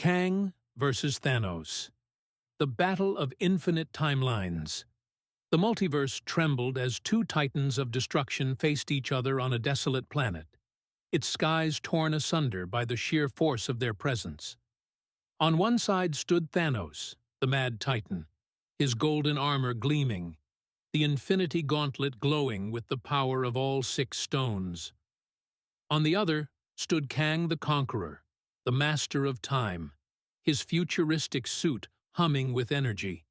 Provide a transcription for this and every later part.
Kang versus Thanos. The Battle of Infinite Timelines. The multiverse trembled as two titans of destruction faced each other on a desolate planet, its skies torn asunder by the sheer force of their presence. On one side stood Thanos, the mad titan, his golden armor gleaming, the infinity gauntlet glowing with the power of all six stones. On the other stood Kang the Conqueror, the master of time, his futuristic suit humming with energy,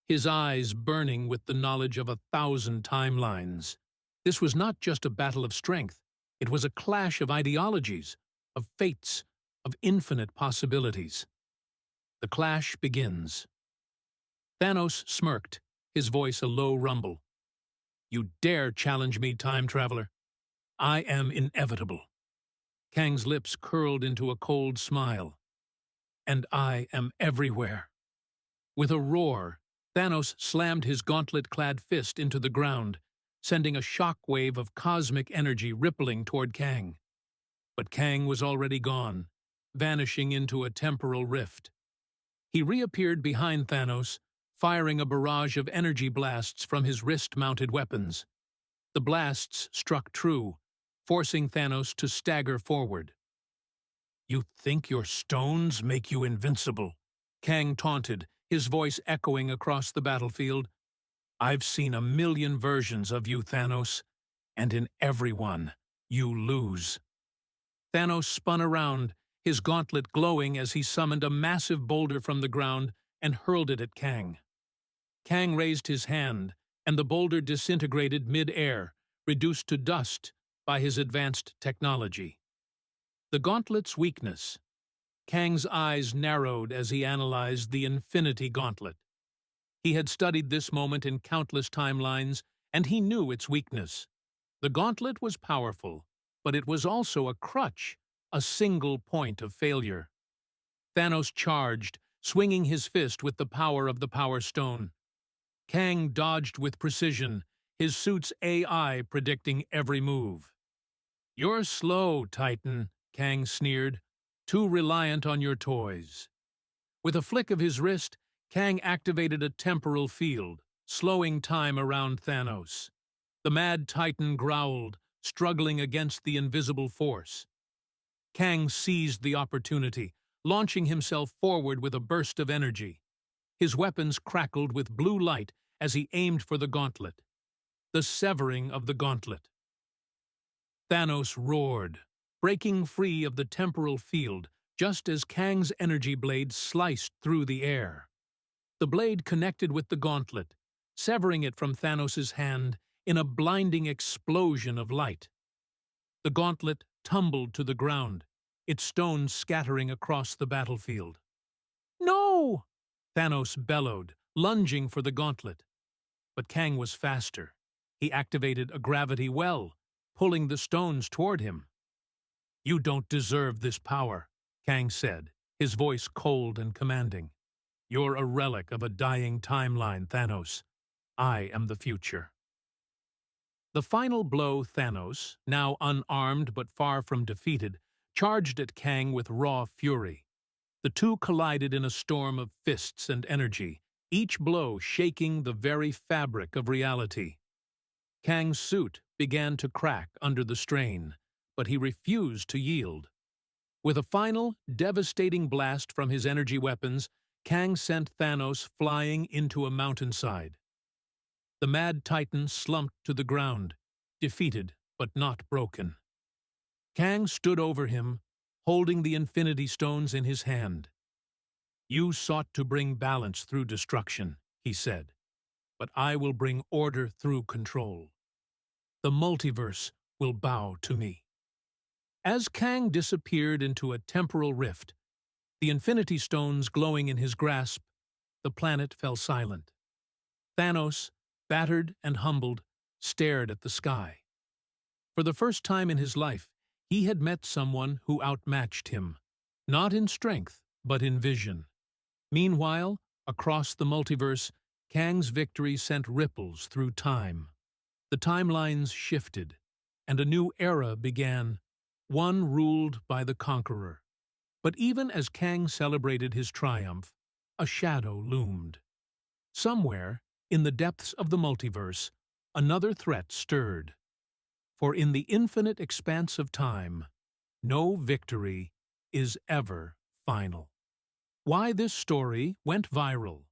his eyes burning with the knowledge of 1,000 timelines. This was not just a battle of strength, it was a clash of ideologies, of fates, of infinite possibilities. The clash begins. Thanos smirked, his voice a low rumble. "You dare challenge me, time traveler? I am inevitable." Kang's lips curled into a cold smile. "And I am everywhere." With a roar, Thanos slammed his gauntlet-clad fist into the ground, sending a shock wave of cosmic energy rippling toward Kang. But Kang was already gone, vanishing into a temporal rift. He reappeared behind Thanos, firing a barrage of energy blasts from his wrist-mounted weapons. The blasts struck true, forcing Thanos to stagger forward. "You think your stones make you invincible?" Kang taunted, his voice echoing across the battlefield. "I've seen 1,000,000 versions of you, Thanos, and in every one, you lose." Thanos spun around, his gauntlet glowing as he summoned a massive boulder from the ground and hurled it at Kang. Kang raised his hand, and the boulder disintegrated mid-air, reduced to dust by his advanced technology. The gauntlet's weakness. Kang's eyes narrowed as he analyzed the Infinity Gauntlet. He had studied this moment in countless timelines, and he knew its weakness. The gauntlet was powerful, but it was also a crutch, a single point of failure. Thanos charged, swinging his fist with the power of the Power Stone. Kang dodged with precision, his suit's AI predicting every move. "You're slow, Titan," Kang sneered, "too reliant on your toys." With a flick of his wrist, Kang activated a temporal field, slowing time around Thanos. The mad Titan growled, struggling against the invisible force. Kang seized the opportunity, launching himself forward with a burst of energy. His weapons crackled with blue light as he aimed for the gauntlet. The severing of the gauntlet. Thanos roared, breaking free of the temporal field just as Kang's energy blade sliced through the air. The blade connected with the gauntlet, severing it from Thanos' hand in a blinding explosion of light. The gauntlet tumbled to the ground, its stones scattering across the battlefield. "No!" Thanos bellowed, lunging for the gauntlet. But Kang was faster. He activated a gravity well, pulling the stones toward him. "You don't deserve this power," Kang said, his voice cold and commanding. "You're a relic of a dying timeline, Thanos. I am the future." The final blow, Thanos, now unarmed but far from defeated, charged at Kang with raw fury. The two collided in a storm of fists and energy, each blow shaking the very fabric of reality. Kang's suit began to crack under the strain, but he refused to yield. With a final, devastating blast from his energy weapons, Kang sent Thanos flying into a mountainside. The mad Titan slumped to the ground, defeated but not broken. Kang stood over him, holding the Infinity Stones in his hand. "You sought to bring balance through destruction," he said, "but I will bring order through control. The multiverse will bow to me." As Kang disappeared into a temporal rift, the Infinity Stones glowing in his grasp, the planet fell silent. Thanos, battered and humbled, stared at the sky. For the first time in his life, he had met someone who outmatched him, not in strength, but in vision. Meanwhile, across the multiverse, Kang's victory sent ripples through time. The timelines shifted, and a new era began, one ruled by the Conqueror. But even as Kang celebrated his triumph, a shadow loomed. Somewhere, in the depths of the multiverse, another threat stirred. For in the infinite expanse of time, no victory is ever final. Why this story went viral.